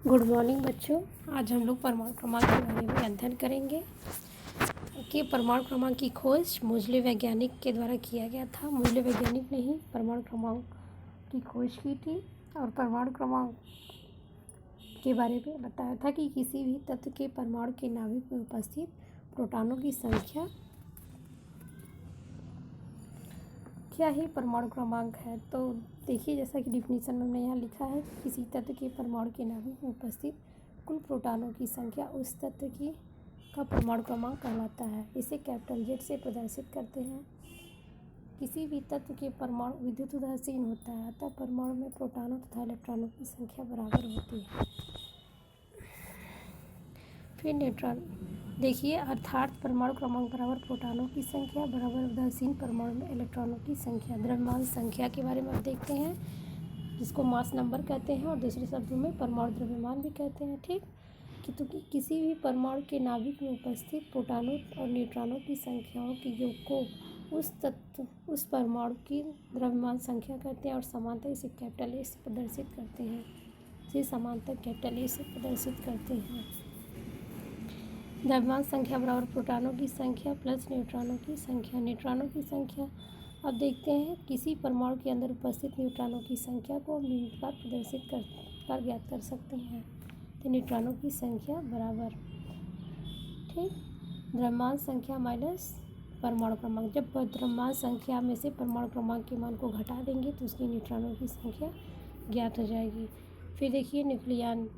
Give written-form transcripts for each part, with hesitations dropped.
Good morning बच्चों। आज हम लोग परमाणु क्रमांक के बारे में अध्ययन करेंगे कि परमाणु क्रमांक की खोज मोज़ले वैज्ञानिक के द्वारा किया गया था। मोज़ले वैज्ञानिक ने ही परमाणु क्रमांक की खोज की थी और परमाणु क्रमांक के बारे में बताया था कि किसी भी तत्व के परमाणु के नाभिक में उपस्थित प्रोटॉनों की संख्या क्या ही परमाणु क्रमांक है। तो देखिए, जैसा कि डिफिनीशन में हमने यहाँ लिखा है, किसी तत्व के परमाणु के नाभिक में उपस्थित कुल प्रोटॉनों की संख्या उस तत्व की का परमाणु क्रमांक कहलाता है। इसे कैपिटल Z से प्रदर्शित करते हैं। किसी भी तत्व के परमाणु विद्युत उदासीन होता है, अतः परमाणु में प्रोटॉनों तथा इलेक्ट्रॉनों की संख्या बराबर होती है। फिर न्यूट्रॉन देखिए, अर्थात परमाणु क्रमांक बराबर प्रोटॉनों की संख्या बराबर उदासीन परमाणु में इलेक्ट्रॉनों की संख्या। द्रव्यमान संख्या के बारे में अब देखते हैं, जिसको मास नंबर कहते हैं और दूसरे शब्दों में परमाणु द्रव्यमान भी कहते हैं। ठीक, तो किसी भी परमाणु के नाभिक में उपस्थित प्रोटॉनों और न्यूट्रॉनों की संख्याओं के योग को उस परमाणु की द्रव्यमान संख्या कहते हैं और समानता इसे कैपिटल A से प्रदर्शित करते हैं। इसे समानता कैपिटल A से प्रदर्शित करते हैं। द्रव्यमान संख्या बराबर प्रोटॉनों की संख्या प्लस न्यूट्रॉनों की संख्या। न्यूट्रॉनों की संख्या अब देखते हैं, किसी परमाणु के अंदर उपस्थित न्यूट्रॉनों की संख्या को हम निम्न प्रकार प्रदर्शित कर ज्ञात कर सकते हैं। तो न्यूट्रॉनों की संख्या बराबर, ठीक, द्रव्यमान संख्या माइनस परमाणु क्रमांक। जब द्रव्यमान संख्या में से परमाणु क्रमांक के मान को घटा देंगे तो उसकी न्यूट्रॉनों की संख्या ज्ञात हो जाएगी। फिर देखिए न्यूक्लियन,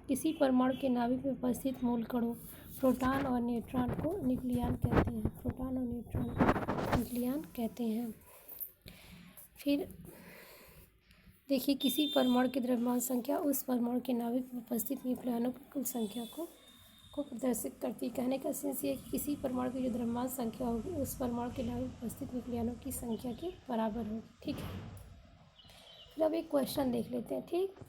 किसी परमाणु के नाभिक में उपस्थित मूल कणों प्रोटॉन और न्यूट्रॉन को न्यूक्लियन कहते हैं। प्रोटॉन और न्यूट्रॉन को न्यूक्लियन कहते हैं। फिर देखिए, किसी परमाणु की द्रव्यमान संख्या उस परमाणु के नाभिक में उपस्थित न्यूक्लियनों की कुल संख्या को प्रदर्शित करती है। कहने का सेंस ये है कि किसी परमाणु की जो द्रव्यमान संख्या होगी उस परमाणु के नाभिक में उपस्थित न्यूक्लियनों की संख्या के बराबर होगी। ठीक है, फिर अब एक क्वेश्चन देख लेते हैं। ठीक,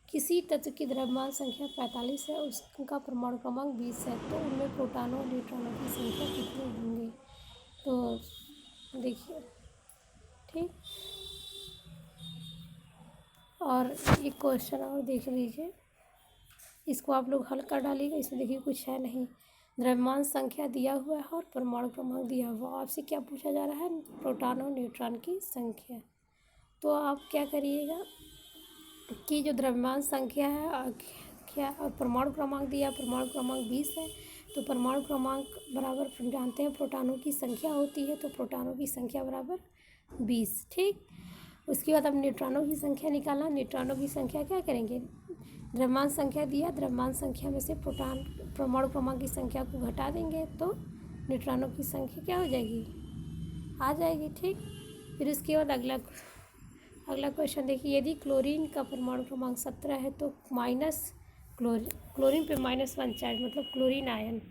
किसी तत्व की द्रव्यमान संख्या 45 है, उसका परमाणु क्रमांक 20 है, तो उनमें प्रोटॉनों और न्यूट्रॉनों की संख्या कितनी होंगी। तो देखिए, ठीक, और एक क्वेश्चन और देख लीजिए, इसको आप लोग हल कर डालिएगा। इसमें देखिए कुछ है नहीं, द्रव्यमान संख्या दिया हुआ है और परमाणु क्रमांक दिया हुआ। आपसे क्या पूछा जा रहा है, प्रोटॉन और न्यूट्रॉन की संख्या। तो आप क्या करिएगा कि जो द्रव्यमान संख्या है क्या और परमाणु क्रमांक दिया, परमाणु क्रमांक 20 है, तो परमाणु क्रमांक बराबर जानते हैं प्रोटॉनों की संख्या होती है, तो प्रोटॉनों की संख्या बराबर 20। ठीक, उसके बाद अब न्यूट्रॉनों की संख्या निकालना। न्यूट्रॉनों की संख्या क्या करेंगे, द्रव्यमान संख्या दिया, द्रव्यमान संख्या में से परमाणु क्रमांक की संख्या को घटा देंगे तो न्यूट्रॉनों की संख्या क्या हो जाएगी, आ जाएगी। ठीक, फिर उसके बाद अगला क्वेश्चन देखिए, यदि क्लोरीन का परमाणु क्रमांक 17 है तो माइनस क्लोरीन पे -1 चार्ज, मतलब क्लोरीन आयन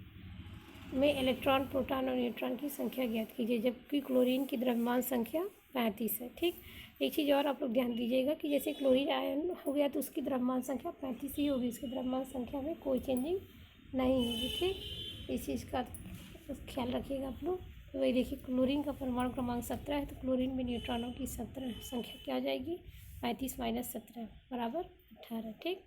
में इलेक्ट्रॉन, प्रोटॉन और न्यूट्रॉन की संख्या ज्ञात कीजिए, जबकि क्लोरीन की द्रव्यमान संख्या 35 है। ठीक, एक चीज़ और आप लोग ध्यान दीजिएगा कि जैसे क्लोरीन आयन हो गया तो उसकी द्रव्यमान संख्या 35 ही होगी, उसकी द्रव्यमान संख्या में कोई चेंजिंग नहीं होगी। ठीक, इस चीज़ का ख्याल रखिएगा आप लोग। तो वही देखिए, क्लोरीन का परमाणु क्रमांक 17 है, तो क्लोरीन में न्यूट्रॉनों की 17 संख्या क्या आ जाएगी, 35 - 17 बराबर 18। ठीक,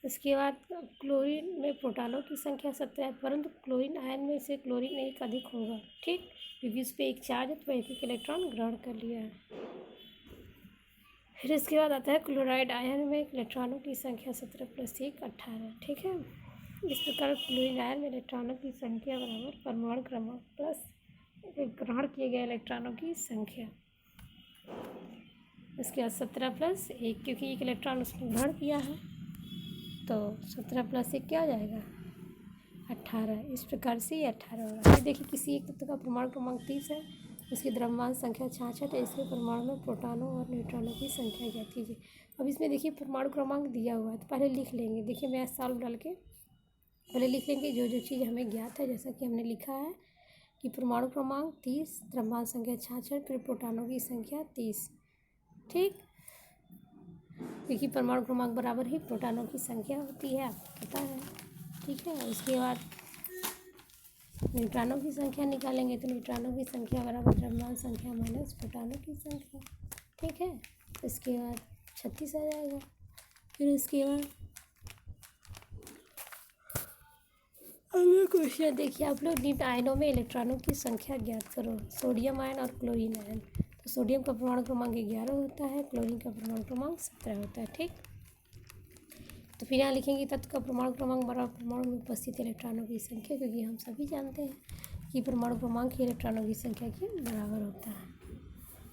इसके बाद क्लोरीन में प्रोटॉनों की संख्या 17 है, परंतु क्लोरीन आयन में से क्लोरीन एक अधिक होगा। ठीक, क्योंकि उस पर एक चार्ज है तो एक इलेक्ट्रॉन ग्रहण कर लिया है। फिर इसके बाद आता है क्लोराइड आयन में इलेक्ट्रॉनों की संख्या 17 + 1 18। ठीक है, इस प्रकार क्लोरीन आयन में इलेक्ट्रॉनों की संख्या बराबर परमाणु क्रमांक प्लस ग्रहण किए गए इलेक्ट्रॉनों की संख्या। इसके बाद 17 + 1, क्योंकि एक इलेक्ट्रॉन उसने ग्रहण किया है तो 17 + 1 क्या हो जाएगा, 18। इस प्रकार से ये 18 होगा। फिर देखिए, किसी एक तत्व का परमाणु क्रमांक 30 है, उसकी द्रव्यमान संख्या 66 है, इसके परमाणु में प्रोटॉनों और न्यूट्रॉनों की संख्या ज्ञात कीजिए। अब इसमें देखिए परमाणु क्रमांक दिया हुआ है, तो पहले लिख लेंगे। देखिए, मैं सॉल्व डाल के पहले लिख लेंगे जो चीज़ हमें ज्ञात है। जैसा कि हमने लिखा है कि परमाणु क्रमांक 30, द्रव्यमान संख्या 66, फिर प्रोटॉनों की संख्या 30। ठीक, देखिए परमाणु क्रमांक बराबर ही प्रोटॉनों की संख्या होती है, आपको पता है। ठीक है, उसके बाद न्यूट्रॉनों की संख्या निकालेंगे, तो न्यूट्रॉनों की संख्या बराबर द्रव्यमान संख्या माइनस प्रोटॉनों की संख्या। ठीक है, इसके बाद 36 आ जाएगा। फिर उसके बाद अगला क्वेश्चन देखिए आप लोग, निम्न आयनों में इलेक्ट्रॉनों की संख्या ज्ञात करो। सोडियम आयन और क्लोरीन आयन। तो सोडियम का परमाणु क्रमांक 11 होता है, क्लोरीन का परमाणु क्रमांक 17 होता है। ठीक, तो फिर यहाँ लिखेंगे तत्व का परमाणु क्रमांक बराबर परमाणु में उपस्थित इलेक्ट्रॉनों की संख्या, क्योंकि हम सभी जानते हैं कि परमाणु क्रमांक ही इलेक्ट्रॉनों की संख्या के बराबर होता है।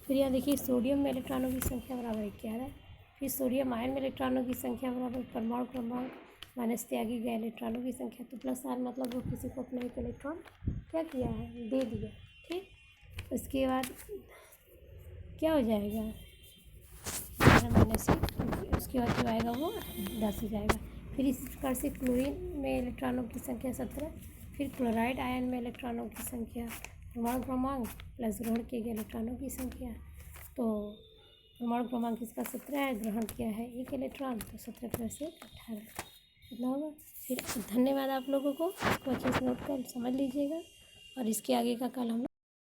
फिर यहाँ देखिए सोडियम में इलेक्ट्रॉनों की संख्या बराबर 11। फिर सोडियम आयन में इलेक्ट्रॉनों की संख्या बराबर परमाणु क्रमांक माइनस त्यागी गए इलेक्ट्रॉनों की संख्या। तो प्लस आयन मतलब वो किसी को अपना एक इलेक्ट्रॉन क्या किया है, दे दिया। ठीक, उसके बाद क्या हो जाएगा, 11 माइनस 1, उसके बाद जो आएगा वो 10 हो जाएगा। फिर इस प्रकार से क्लोरीन में इलेक्ट्रॉनों की संख्या 17। फिर क्लोराइड आयन में इलेक्ट्रॉनों की संख्या परमाणु क्रमांक प्लस ग्रहण किए गए इलेक्ट्रॉनों की संख्या। तो परमाणु क्रमांक इसका 17 है, ग्रहण किया है 1 इलेक्ट्रॉन, तो 17 प्लस 1 18 इतना होगा। फिर धन्यवाद आप लोगों को, इसको अच्छे से नोट कर समझ लीजिएगा और इसके आगे का कल हम